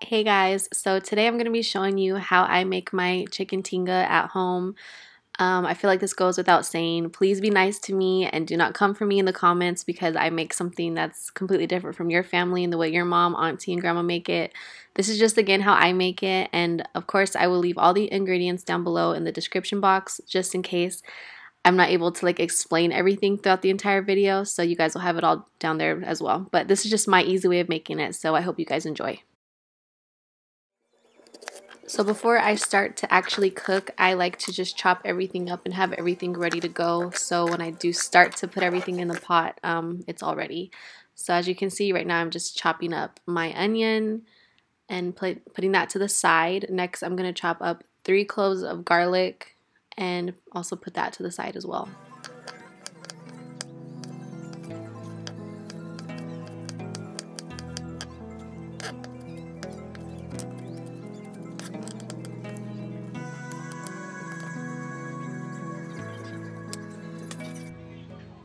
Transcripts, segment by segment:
Hey guys, so today I'm going to be showing you how I make my chicken tinga at home. I feel like this goes without saying. Please be nice to me and do not come for me in the comments because I make something that's completely different from your family and the way your mom, auntie, and grandma make it. This is just again how I make it, and of course I will leave all the ingredients down below in the description box just in case I'm not able to explain everything throughout the entire video, so you guys will have it all down there as well. But this is just my easy way of making it, so I hope you guys enjoy. So before I start to actually cook, I like to just chop everything up and have everything ready to go. So when I do start to put everything in the pot, it's all ready. So as you can see right now, I'm just chopping up my onion and putting that to the side. Next, I'm going to chop up 3 cloves of garlic and also put that to the side as well.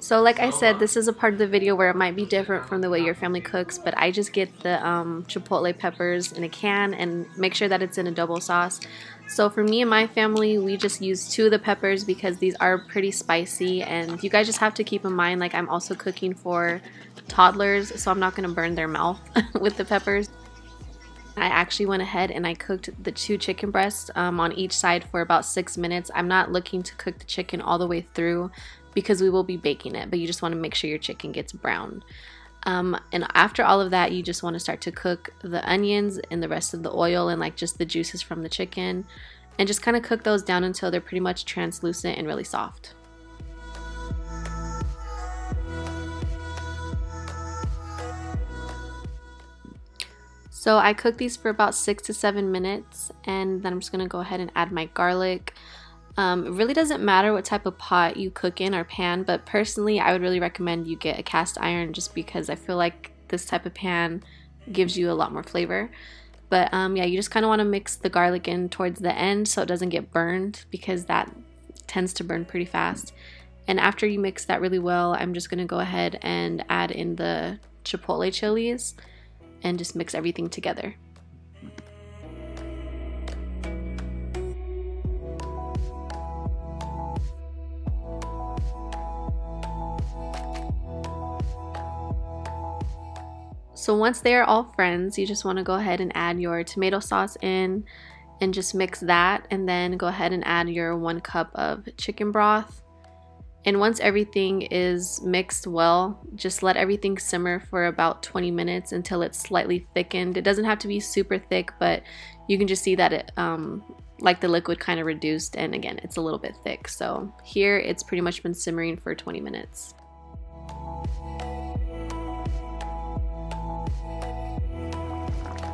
So like I said, this is a part of the video where it might be different from the way your family cooks, but I just get the chipotle peppers in a can and make sure that it's in adobo sauce. So for me and my family, we just use 2 of the peppers because these are pretty spicy, and you guys just have to keep in mind, like, I'm also cooking for toddlers, so I'm not going to burn their mouth with the peppers. I actually went ahead and I cooked the 2 chicken breasts on each side for about 6 minutes. I'm not looking to cook the chicken all the way through because we will be baking it, but you just want to make sure your chicken gets brown. And after all of that, you just want to start to cook the onions and the rest of the oil and just the juices from the chicken, and just kind of cook those down until they're pretty much translucent and really soft. So I cooked these for about 6 to 7 minutes, and then I'm just going to go ahead and add my garlic. It really doesn't matter what type of pot you cook in or pan, but personally I would really recommend you get a cast iron just because I feel like this type of pan gives you a lot more flavor. But yeah, you just kind of want to mix the garlic in towards the end so it doesn't get burned, because that tends to burn pretty fast. And after you mix that really well, I'm just going to go ahead and add in the chipotle chilies and just mix everything together. So once they are all friends, you just want to go ahead and add your tomato sauce in and just mix that, and then go ahead and add your 1 cup of chicken broth. And once everything is mixed well, just let everything simmer for about 20 minutes until it's slightly thickened. It doesn't have to be super thick, but you can just see that it like the liquid kind of reduced, and again, it's a little bit thick. So here it's pretty much been simmering for 20 minutes.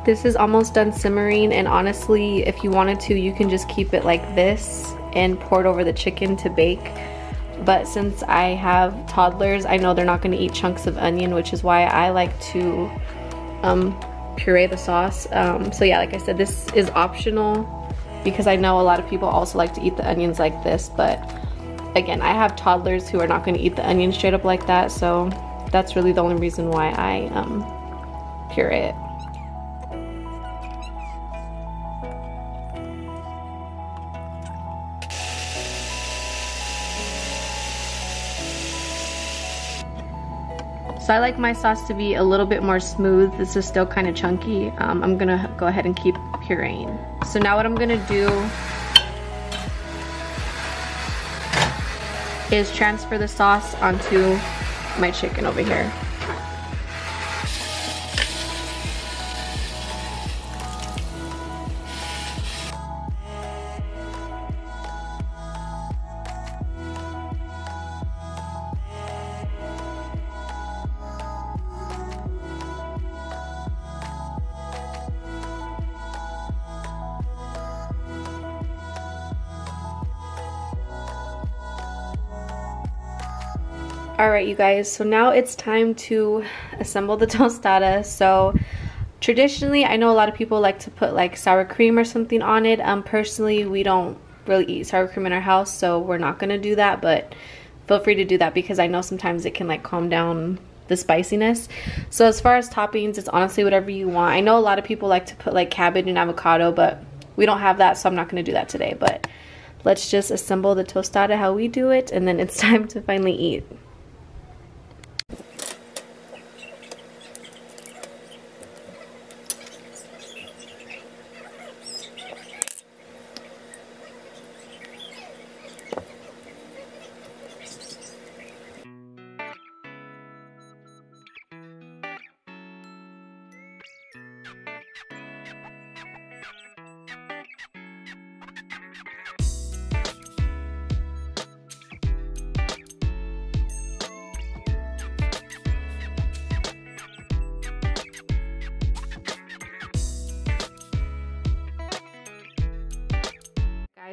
This is almost done simmering, and honestly, if you wanted to, you can just keep it like this and pour it over the chicken to bake. But since I have toddlers, I know they're not going to eat chunks of onion, which is why I like to puree the sauce. So yeah, like I said, this is optional because I know a lot of people also like to eat the onions like this. But again, I have toddlers who are not going to eat the onion straight up like that, so that's really the only reason why I puree it. So I like my sauce to be a little bit more smooth. This is still kind of chunky. I'm gonna go ahead and keep pureeing. So now what I'm gonna do is transfer the sauce onto my chicken over here. Alright you guys, so now it's time to assemble the tostada. So traditionally, I know a lot of people like to put sour cream or something on it. Personally, we don't really eat sour cream in our house, so we're not going to do that, but feel free to do that because I know sometimes it can calm down the spiciness. So as far as toppings, it's honestly whatever you want. I know a lot of people like to put like cabbage and avocado, but we don't have that, so I'm not going to do that today. But let's just assemble the tostada how we do it, and then it's time to finally eat.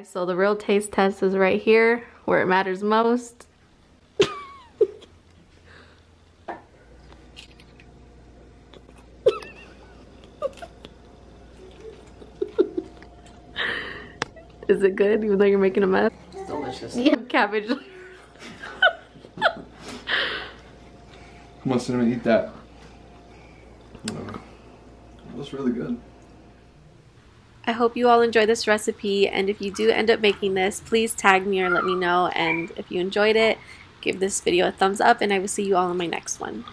So the real taste test is right here, where it matters most. Is it good, even though you're making a mess? It's delicious. You have cabbage. Come on, Cinnamon, eat that. That's really good. I hope you all enjoy this recipe, and if you do end up making this, please tag me or let me know. And if you enjoyed it, give this video a thumbs up, and I will see you all in my next one.